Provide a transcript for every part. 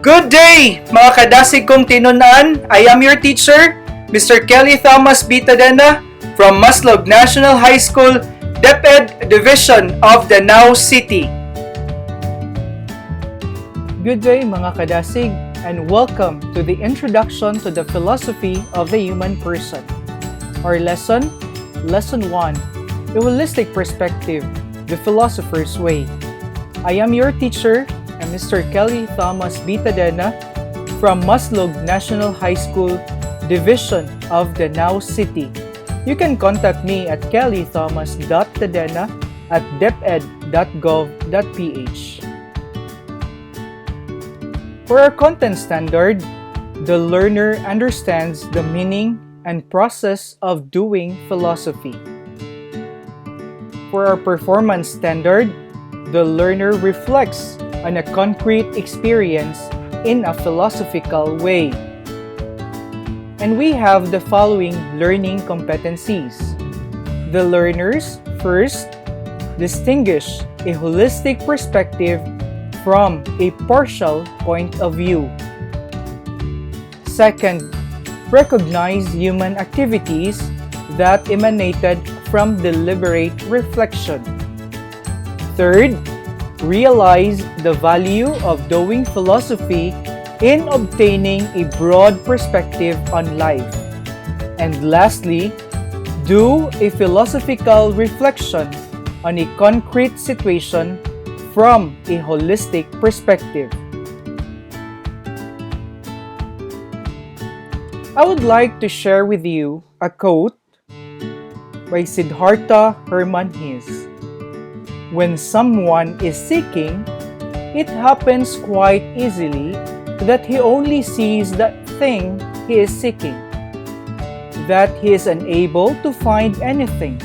Good day, mga kadasig kong tinunan. I am your teacher, Mr. Kelly Thomas B. Tadena from Maslog National High School, DepEd Division of Danao City. Good day, mga kadasig, and welcome to the introduction to the philosophy of the human person. Our lesson, Lesson 1, A Holistic Perspective, the Philosopher's Way. I am your teacher, I'm Mr. Kelly Thomas B. Tadena from Maslog National High School, Division of Danao City. You can contact me at kellythomas.tadena@deped.gov.ph. For our content standard, the learner understands the meaning and process of doing philosophy. For our performance standard, the learner reflects on a concrete experience in a philosophical way. And we have the following learning competencies. The learners, first, distinguish a holistic perspective from a partial point of view. Second, recognize human activities that emanated from deliberate reflection. Third, realize the value of doing philosophy in obtaining a broad perspective on life. And lastly, do a philosophical reflection on a concrete situation from a holistic perspective. I would like to share with you a quote by Siddhartha Hermann Hesse. When someone is seeking, it happens quite easily that he only sees that thing he is seeking, that he is unable to find anything,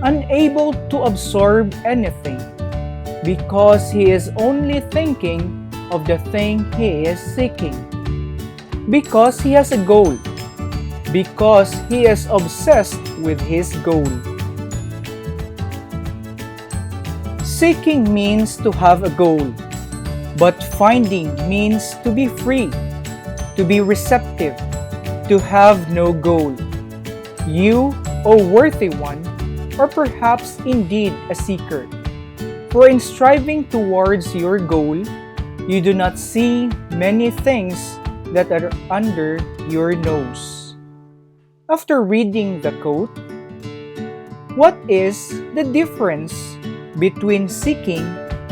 unable to absorb anything, because he is only thinking of the thing he is seeking, because he has a goal, because he is obsessed with his goal. Seeking means to have a goal, but finding means to be free, to be receptive, to have no goal. You, O worthy one, are perhaps indeed a seeker, for in striving towards your goal, you do not see many things that are under your nose. After reading the quote, what is the difference between seeking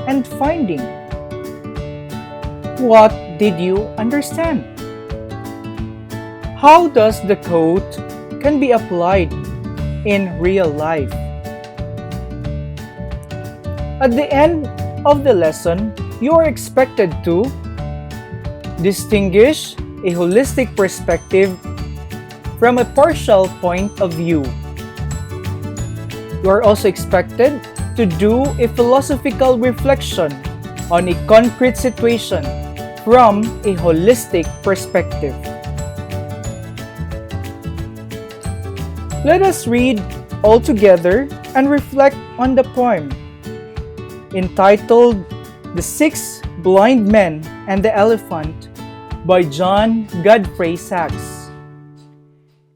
and finding? What did you understand? How does the quote can be applied in real life? At the end of the lesson, you are expected to distinguish a holistic perspective from a partial point of view. You are also expected to do a philosophical reflection on a concrete situation from a holistic perspective. Let us read all together and reflect on the poem entitled The Six Blind Men and the Elephant by John Godfrey Sachs.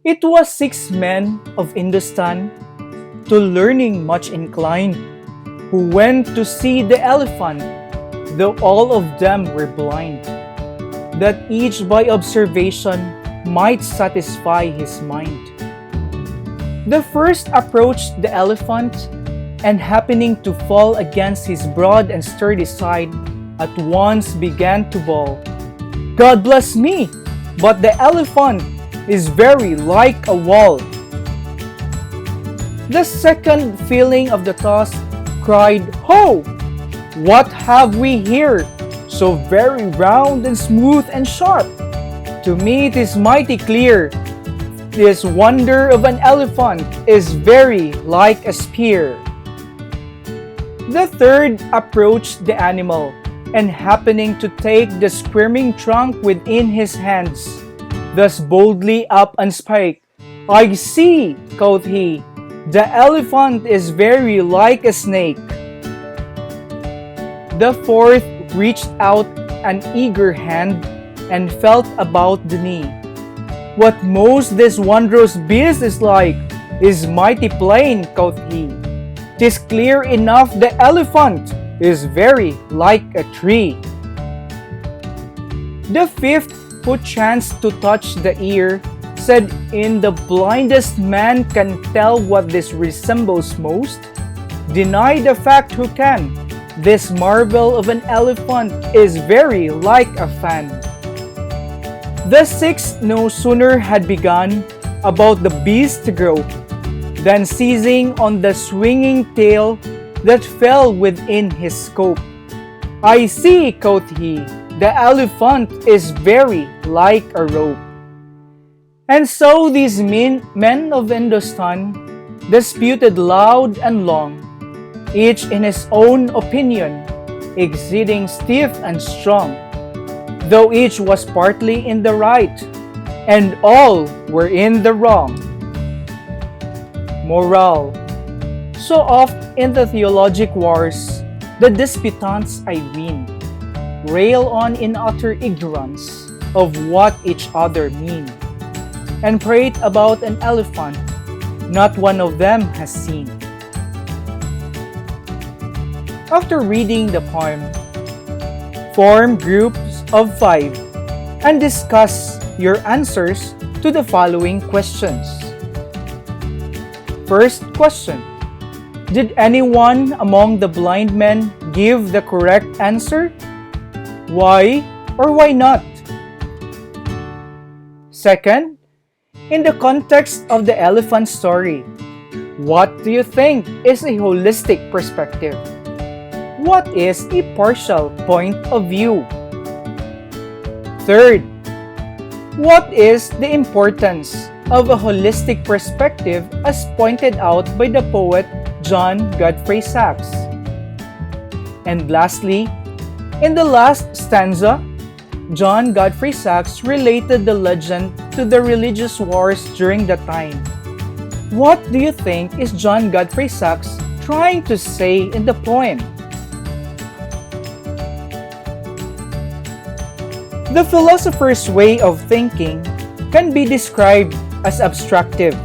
It was 6 men of Hindustan, to learning much inclined, who went to see the elephant, though all of them were blind, that each by observation might satisfy his mind. The first approached the elephant, and happening to fall against his broad and sturdy side, at once began to bawl, "God bless me, but the elephant is very like a wall." The second, feeling of the toss, cried, "Ho! What have we here, so very round and smooth and sharp? To me it is mighty clear, this wonder of an elephant is very like a spear." The third approached the animal, and happening to take the squirming trunk within his hands, thus boldly up and spake, "I see," quoth he, "the elephant is very like a snake." The fourth reached out an eager hand and felt about the knee. What most this wondrous beast is like is mighty plain, quoth he. 'Tis clear enough the elephant is very like a tree. The fifth, who chanced to touch the ear, said, In the blindest man can tell what this resembles most. Deny the fact who can. This marvel of an elephant is very like a fan. The sixth no sooner had begun about the beast to grow, than seizing on the swinging tail that fell within his scope. I see, quoth he, the elephant is very like a rope. And so these men of Hindustan disputed loud and long, each in his own opinion, exceeding stiff and strong, though each was partly in the right, and all were in the wrong. Moral. So oft in the theologic wars, the disputants I ween rail on in utter ignorance of what each other mean, and prate about an elephant not one of them has seen. After reading the poem, form groups of 5 and discuss your answers to the following questions. First question: did anyone among the blind men give the correct answer? Why or why not? Second, in the context of the elephant story, what do you think is a holistic perspective? What is a partial point of view? Third, what is the importance of a holistic perspective as pointed out by the poet John Godfrey Saxe? And lastly, in the last stanza, John Godfrey Saxe related the legend to the religious wars during that time. What do you think is John Godfrey Saxe trying to say in the poem? The philosopher's way of thinking can be described as abstractive.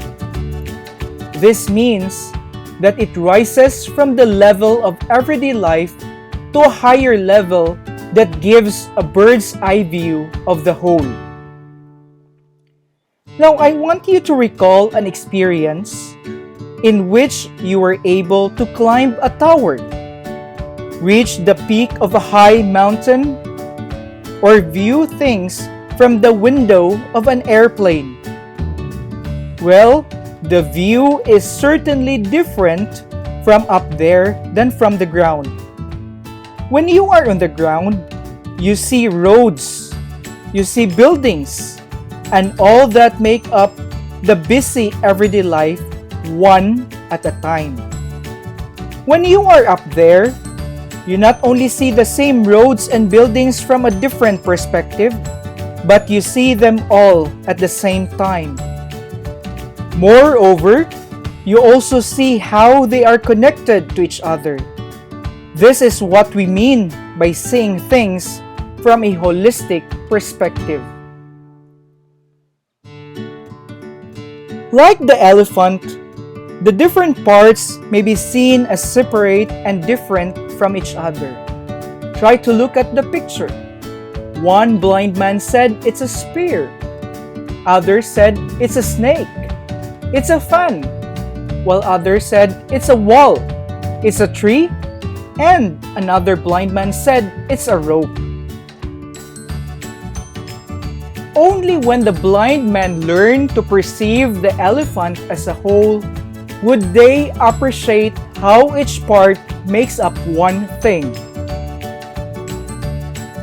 This means that it rises from the level of everyday life to a higher level that gives a bird's eye view of the whole. Now, I want you to recall an experience in which you were able to climb a tower, reach the peak of a high mountain, or view things from the window of an airplane. Well, the view is certainly different from up there than from the ground. When you are on the ground, you see roads, you see buildings, and all that make up the busy everyday life one at a time. When you are up there, you not only see the same roads and buildings from a different perspective, but you see them all at the same time. Moreover, you also see how they are connected to each other. This is what we mean by seeing things from a holistic perspective. Like the elephant, the different parts may be seen as separate and different from each other. Try to look at the picture. One blind man said it's a spear. Others said it's a snake. It's a fan. While others said it's a wall. It's a tree. And another blind man said it's a rope. Only when the blind man learned to perceive the elephant as a whole would they appreciate how each part makes up one thing.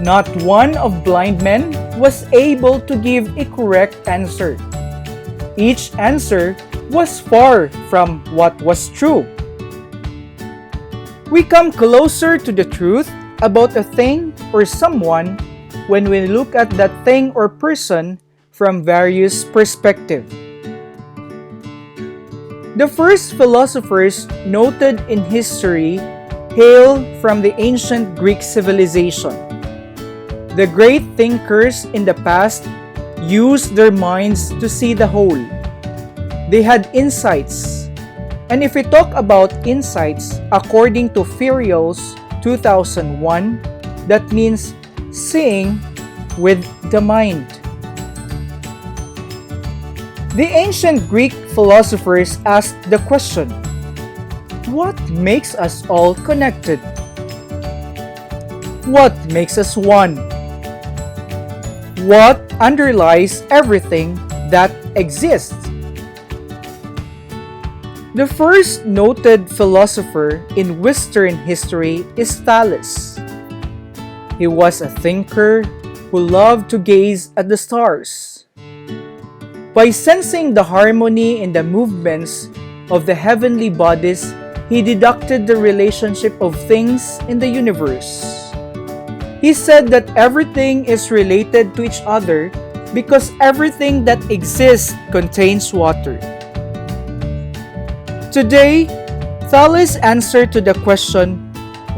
Not one of blind men was able to give a correct answer. Each answer was far from what was true. We come closer to the truth about a thing or someone when we look at that thing or person from various perspectives. The first philosophers noted in history hail from the ancient Greek civilization. The great thinkers in the past used their minds to see the whole. They had insights. And if we talk about insights, according to Ferriols 2001, that means seeing with the mind. The ancient Greek philosophers asked the question, what makes us all connected? What makes us one? What underlies everything that exists? The first noted philosopher in Western history is Thales. He was a thinker who loved to gaze at the stars. By sensing the harmony in the movements of the heavenly bodies, he deducted the relationship of things in the universe. He said that everything is related to each other because everything that exists contains water. Today, Thales' answer to the question,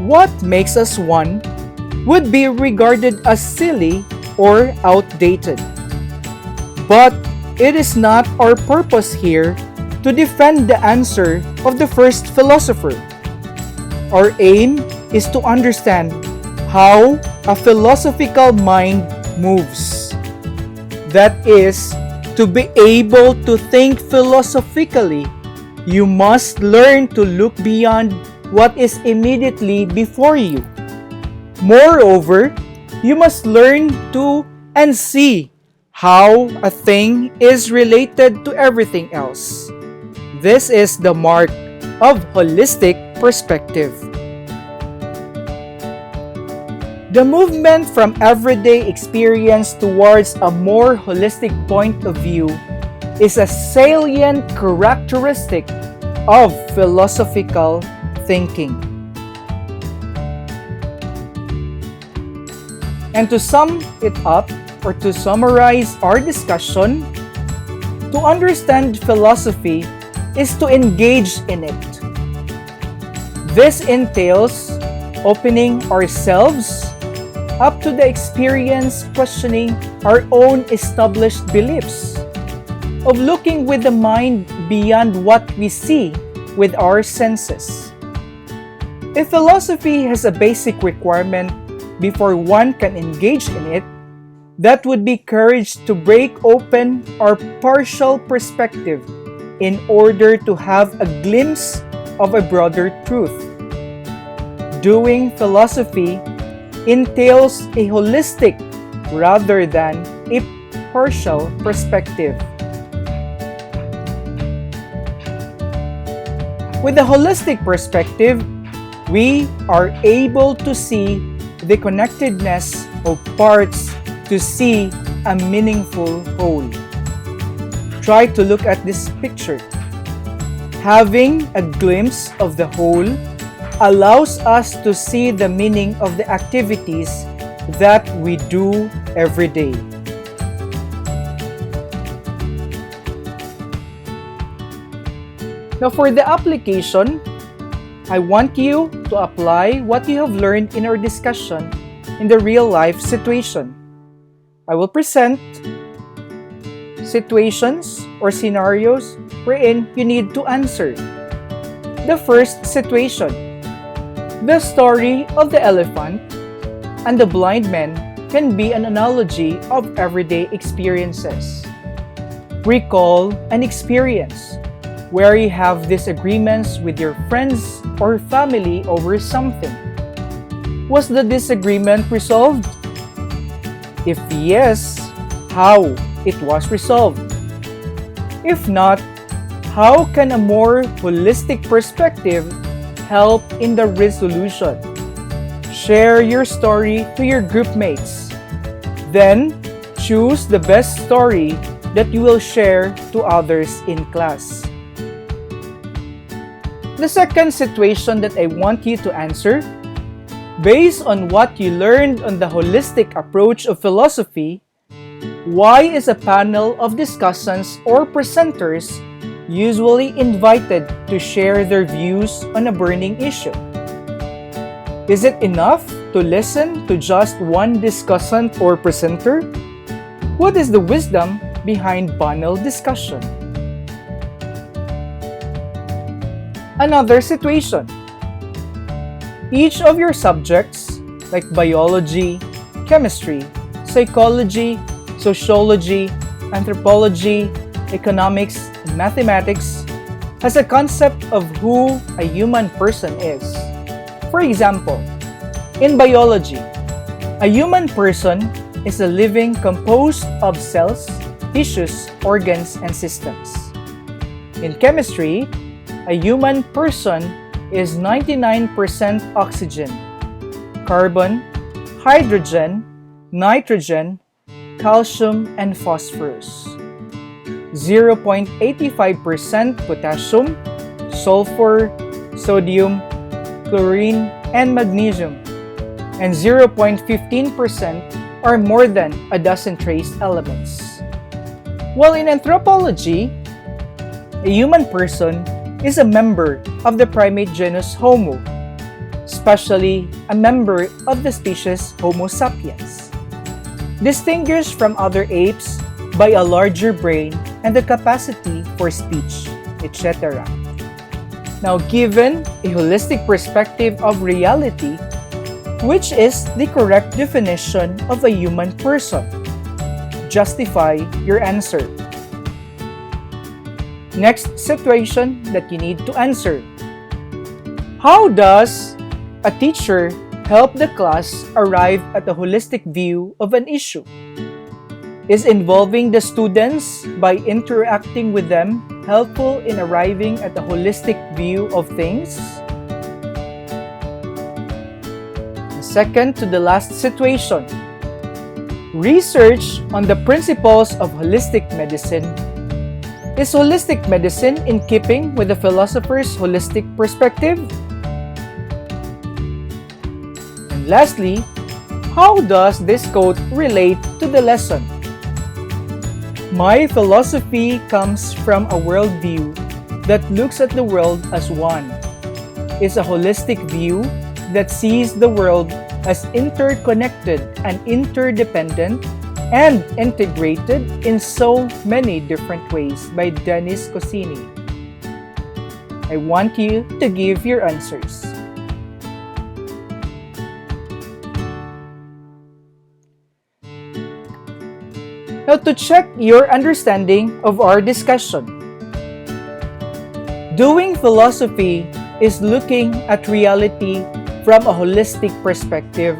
what makes us one, would be regarded as silly or outdated. But it is not our purpose here to defend the answer of the first philosopher. Our aim is to understand how a philosophical mind moves. That is, to be able to think philosophically, you must learn to look beyond what is immediately before you. Moreover, you must learn to and see how a thing is related to everything else. This is the mark of holistic perspective. The movement from everyday experience towards a more holistic point of view is a salient characteristic of philosophical thinking. And to sum it up, or to summarize our discussion, to understand philosophy is to engage in it. This entails opening ourselves up to the experience, questioning our own established beliefs, of looking with the mind beyond what we see with our senses. If philosophy has a basic requirement before one can engage in it, that would be courage to break open our partial perspective in order to have a glimpse of a broader truth. Doing philosophy entails a holistic rather than a partial perspective. With a holistic perspective, we are able to see the connectedness of parts to see a meaningful whole. Try to look at this picture. Having a glimpse of the whole allows us to see the meaning of the activities that we do every day. Now for the application, I want you to apply what you have learned in our discussion in the real-life situation. I will present situations or scenarios wherein you need to answer. The first situation, the story of the elephant and the blind man can be an analogy of everyday experiences. Recall an experience where you have disagreements with your friends or family over something. Was the disagreement resolved? If yes, how it was resolved? If not, how can a more holistic perspective help in the resolution? Share your story to your group mates. Then, choose the best story that you will share to others in class. The second situation that I want you to answer, based on what you learned on the holistic approach of philosophy, why is a panel of discussants or presenters usually invited to share their views on a burning issue? Is it enough to listen to just one discussant or presenter? What is the wisdom behind banal discussion? Another situation. Each of your subjects, like biology, chemistry, psychology, sociology, anthropology, economics, and mathematics, has a concept of who a human person is. For example, in biology, a human person is a living composed of cells, tissues, organs, and systems. In chemistry, a human person is 99% oxygen, carbon, hydrogen, nitrogen, calcium, and phosphorus. 0.85% potassium, sulfur, sodium, chlorine, and magnesium, and 0.15% are more than a dozen trace elements. While in anthropology, a human person is a member of the primate genus Homo, especially a member of the species Homo sapiens, distinguished from other apes by a larger brain and the capacity for speech, etc. Now, given a holistic perspective of reality, which is the correct definition of a human person? Justify your answer. Next situation that you need to answer. How does a teacher help the class arrive at a holistic view of an issue? Is involving the students by interacting with them helpful in arriving at a holistic view of things? The second to the last situation. Research on the principles of holistic medicine. Is holistic medicine in keeping with the philosopher's holistic perspective? And lastly, how does this quote relate to the lesson? My philosophy comes from a worldview that looks at the world as one. It's a holistic view that sees the world as interconnected and interdependent and integrated in so many different ways by Denis Cosini. I want you to give your answers. Now, to check your understanding of our discussion, doing philosophy is looking at reality from a holistic perspective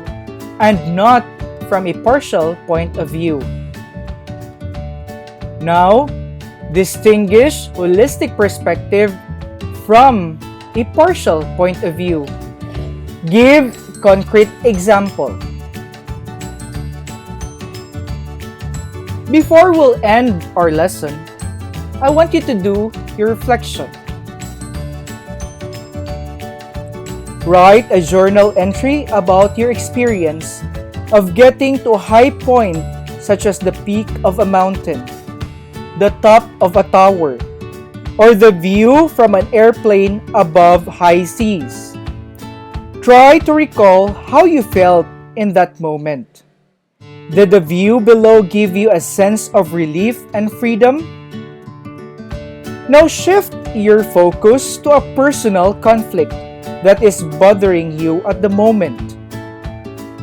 and not from a partial point of view. Now, distinguish holistic perspective from a partial point of view. Give concrete example. Before we'll end our lesson, I want you to do your reflection. Write a journal entry about your experience of getting to a high point such as the peak of a mountain, the top of a tower, or the view from an airplane above high seas. Try to recall how you felt in that moment. Did the view below give you a sense of relief and freedom? Now shift your focus to a personal conflict that is bothering you at the moment.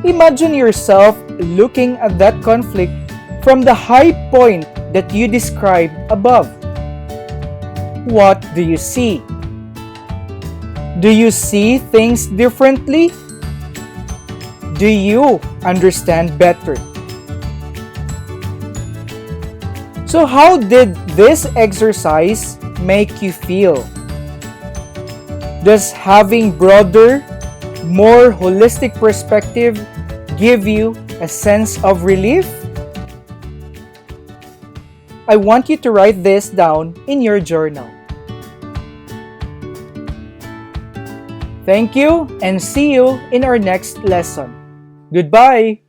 Imagine yourself looking at that conflict from the high point that you described above. What do you see? Do you see things differently? Do you understand better? So how did this exercise make you feel? Does having broader, more holistic perspective give you a sense of relief? I want you to write this down in your journal. Thank you and see you in our next lesson. Goodbye!